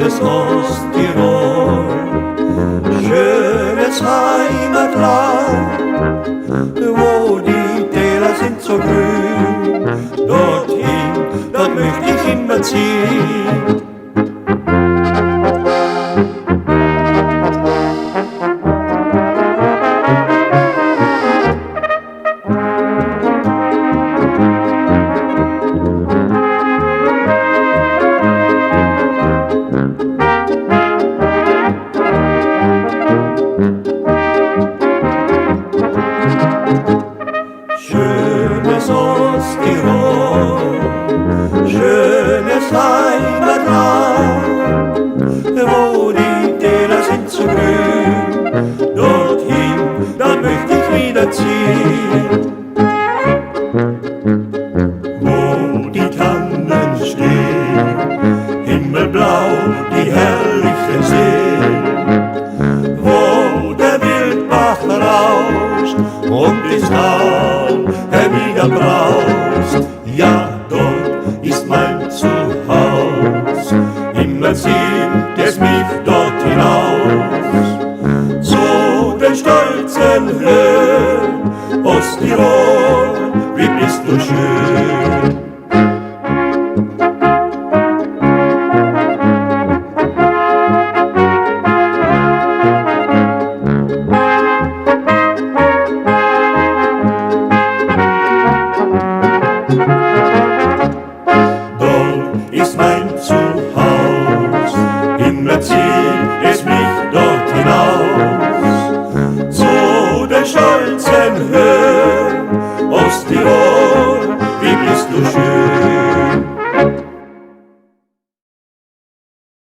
schönes Osttirol, schönes Heimatland, wo die Täler sind so grün, dorthin, dort möchte ich immer ziehen. Schönes Osttirol, schönes Heimatland, wo die Täler sind so grün, dorthin, da möchte ich wieder ziehen. Wo die Tannen stehen, himmelblau, die herrlichen Seen, wo der Wildbach rauscht und das Tal hernieder braust, ja, dort ist mein Zuhaus. Immer zieht es mich dort hinaus, zu den stolzen Höhen Osttirol, wie bist du schön.